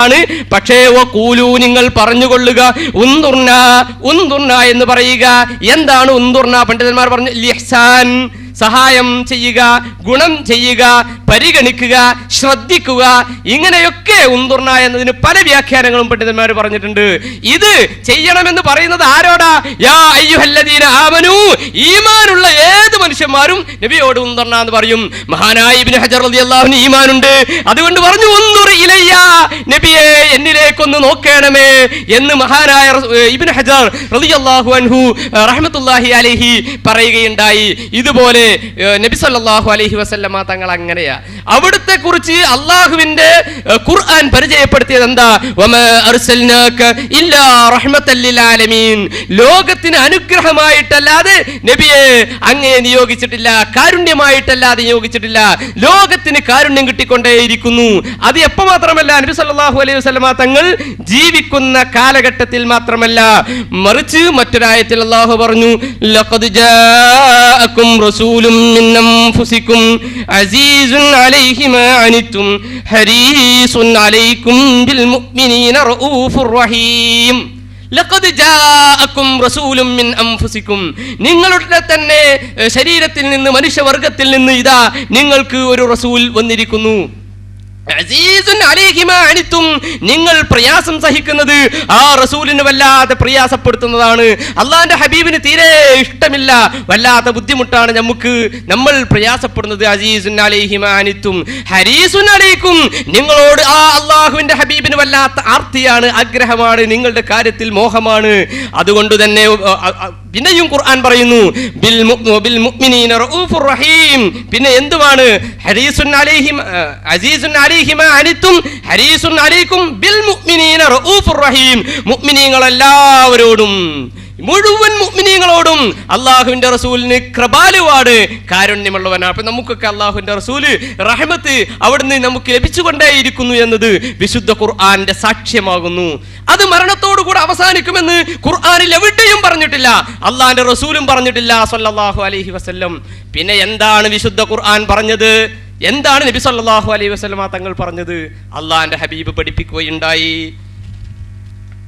ആണ്. പക്ഷേ കൂലു നിങ്ങൾ പറഞ്ഞുകൊള്ളുക ഉന്തുർന എന്ന് പറയുക. എന്താണ് ഉന്തുർന? പണ്ഡിതന്മാർ പറഞ്ഞു ലിഹ്സാൻ, സഹായം ചെയ്യുക, ഗുണം ചെയ്യുക, പരിഗണിക്കുക, ശ്രദ്ധിക്കുക, ഇങ്ങനെയൊക്കെ ഉന്തുർന എന്നതിന് പല വ്യാഖ്യാനങ്ങളും പണ്ഡിതന്മാർ പറഞ്ഞിട്ടുണ്ട്. ഇത് ചെയ്യണമെന്ന് പറയുന്നത് ആരോടാ? യാ അയ്യുഹല്ലദീന ആമനൂ, ഈമാനുള്ള ഏത് മനുഷ്യന്മാരും നബിയോട് ഉന്തുർന എന്ന് പറയും. മഹാനായ ഇബ്നു ഹജർ റളിയല്ലാഹു അൻഹു ഈമാനുണ്ട്, അതുകൊണ്ട് പറഞ്ഞു ഉന്ദുർ ഇലയ്യ, നബിയെ എന്നിലേക്കൊന്ന് നോക്കണമേ എന്ന് മഹാനായ ഇബ്നു ഹജർ റളിയല്ലാഹു അൻഹു റഹ്മത്തുള്ളാഹി അലൈഹി പറയുകയുണ്ടായി. ഇതുപോലെ നബി സല്ലല്ലാഹു അലൈഹി വസല്ലമ തങ്ങൾ അങ്ങനെയാ. അവിടുത്തെ കുറിച്ച് അള്ളാഹുവിന്റെ ഖുർആൻ പരിചയപ്പെടുത്തിയത് എന്താ? വമാ അർസൽനാക ഇല്ലാ റഹ്മത്തൽ ലിൽ ആലമീൻ, ലോകത്തിന് അനുഗ്രഹമായിട്ടല്ലാതെ നബിയെ അങ്ങയെ നിയോഗിച്ചിട്ടില്ല, കാരുണ്യമായിട്ടല്ലാതെ നിയോഗിച്ചിട്ടില്ല. ലോകത്തിന് കാരുണ്യം കിട്ടിക്കൊണ്ടേയിരിക്കുന്നു. അത് എപ്പോ മാത്രമല്ല, നബി സല്ലല്ലാഹു അലൈഹി വസല്ലമ തങ്ങൾ ജീവിക്കുന്ന കാലഘട്ടത്തിൽ മാത്രമല്ല, മറിച്ച് മറ്റൊരായത്തിൽ അല്ലാഹു പറഞ്ഞു ലഖദ് ജാഅകും റസൂലുൻ മിൻ അൻഫുസികും അസീസുൻ അലൈഹി മാ അനിതും ഹരീസുൻ അലൈക്കും ബിൽ മുഅ്മിനീന റഊഫുർ റഹീം. ലഖദ് ജാഅകും റസൂലുൻ മിൻ അൻഫുസികും, നിങ്ങളുടെ തന്നെ ശരീരത്തിൽ നിന്ന്, മനുഷ്യവർഗത്തിൽ നിന്ന് ഇതാ നിങ്ങൾക്ക് ഒരു റസൂൽ വന്നിരിക്കുന്നു. അസീസുൻ അലൈഹി മാ അനിതും, നിങ്ങൾ പ്രയാസം സഹിക്കുന്നത് ആ റസൂലിനെ വല്ലാതെ പ്രയാസപ്പെടുത്തുന്നതാണ്. അള്ളാന്റെ ഹബീബിന് തീരെ ഇഷ്ടമില്ല, വല്ലാത്ത ബുദ്ധിമുട്ടാണ് നമ്മൾ പ്രയാസപ്പെടുന്നത്. അസീസുൻ അലൈഹി മാ അനിതും ഹരീസുൻ അലൈക്കും, നിങ്ങളോട് ആ അള്ളാഹുവിന്റെ ഹബീബിന് വല്ലാത്ത ആർത്തിയാണ്, ആഗ്രഹമാണ്, നിങ്ങളുടെ കാര്യത്തിൽ മോഹമാണ്. അതുകൊണ്ട് തന്നെ പിന്നെയും ഖുർആൻ പറയുന്നു ബിൽ മുഅ്മിനീന റഊഫുർ റഹീം. പിന്നെ എന്തുവാണ്? ഹരീസുൻ അലൈഹി അസീസുൻ അലൈഹി മാ അനിതും ഹരീസുൻ അലൈക്കും ബിൽ മുഅ്മിനീന റഊഫുർ റഹീം. മുഅ്മിനീങ്ങളെല്ലാവരോടും, മുഴുവൻ മുഅ്മിനീങ്ങളോടും അള്ളാഹുവിന്റെ റസൂലിന് കൃപാലുവാണ്, കാരുണ്യമുള്ളവനാണ്. അപ്പൊ നമുക്കൊക്കെ അള്ളാഹുവിന്റെ റസൂല് റഹ്മത്ത് അവിടുന്ന് നമുക്ക് ലഭിച്ചുകൊണ്ടേയിരിക്കുന്നു എന്നത് വിശുദ്ധ ഖുർആന്റെ സാക്ഷ്യമാകുന്നു. അത് മരണത്തോടു കൂടെ അവസാനിക്കുമെന്ന് ഖുർആനിൽ എവിടെയും പറഞ്ഞിട്ടില്ല, അള്ളാഹിന്റെ റസൂലും പറഞ്ഞിട്ടില്ല സല്ലല്ലാഹു അലൈഹി വസല്ലം. പിന്നെ എന്താണ് വിശുദ്ധ ഖുർആൻ പറഞ്ഞത്? എന്താണ് നബി സല്ലല്ലാഹു അലൈഹി വസല്ലമ തങ്ങൾ പറഞ്ഞത്? അള്ളാഹിന്റെ ഹബീബ് പഠിപ്പിക്കുകയുണ്ടായി.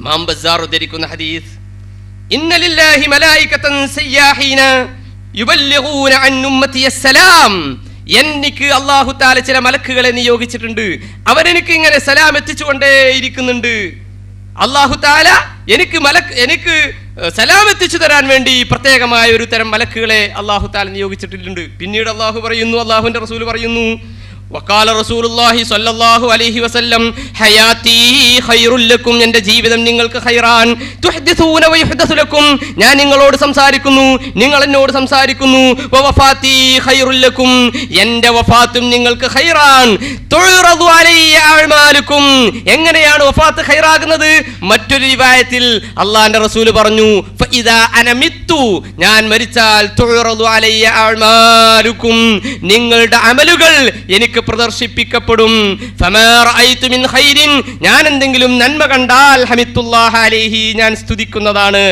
ഇമാം ബസ്സാർ ഉദ്ധരിക്കുന്ന ഹദീസ്, ഇന്ന ലില്ലാഹി മലായികതൻ സയ്യാഹീന യുബല്ലിഗൂന അൻ ഉമ്മതി അസ്സലാം. എനിക്ക് അല്ലാഹു തആല ചില മലക്കുകളെ നിയോഗിച്ചിട്ടുണ്ട്, അവരെനിക്ക് ഇങ്ങനെ സലാം എത്തിച്ചുകൊണ്ടേയിരിക്കുന്നുണ്ട്. അല്ലാഹു തആല എനിക്ക് സലാം എത്തിച്ചു തരാൻ വേണ്ടി പ്രത്യേകമായ ഒരു തരം മലക്കുകളെ അല്ലാഹു തആല നിയോഗിച്ചിട്ടുണ്ട്. പിന്നീട് അല്ലാഹു പറയുന്നു, അല്ലാഹുവിന്റെ റസൂൽ പറയുന്നു, വഖാല റസൂലുള്ളാഹി സ്വല്ലല്ലാഹു അലൈഹി വസല്ലം ഹയാതി ഖൈറുൽ ലക്കും, എൻ്റെ ജീവിതം നിങ്ങൾക്ക് ഖൈറാൻ. തുഹ്ദിസൂന വയുഹ്ദസു ലക്കും, ഞാൻ നിങ്ങളോട് സംസാരിക്കുന്നു, നിങ്ങൾ എന്നോട് സംസാരിക്കുന്നു. വവഫാതി ഖൈറുൽ ലക്കും, എൻ്റെ വഫാത്തും നിങ്ങൾക്ക് ഖൈറാൻ. തുഅറദു അലയ്യ അഅ്മാലുക്കും, എങ്ങനെയാണ് വഫാത്ത് ഖൈറാകുന്നത്? മറ്റൊരു റിവായത്തിൽ അല്ലാഹുവിന്റെ റസൂൽ പറഞ്ഞു ഫഇദാ അന മിത്തു, ഞാൻ മരിച്ചാൽ തുഅറദു അലയ്യ അഅ്മാലുക്കും, നിങ്ങളുടെ അമലുകൾ എനിക്ക് പ്രദർശിപ്പിക്കപ്പെടും. ഫമാ റഅയ്തു മിൻ ഖൈരിൻ, ഞാൻ എന്തെങ്കിലും നന്മ കണ്ടാൽ ഹമിദുല്ലാഹ അലൈഹി, ഞാൻ സ്തുതിക്കുന്നതാണ്,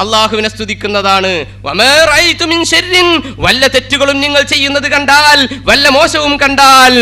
അല്ലാഹുവിനെ സ്തുതിക്കുന്നതാണ്. വമാ റഅയ്തു മിൻ ശർരിൻ, വല്ല തെറ്റുകളും നിങ്ങൾ ചെയ്യുന്നത് കണ്ടാൽ, വല്ല മോശവും കണ്ടാൽ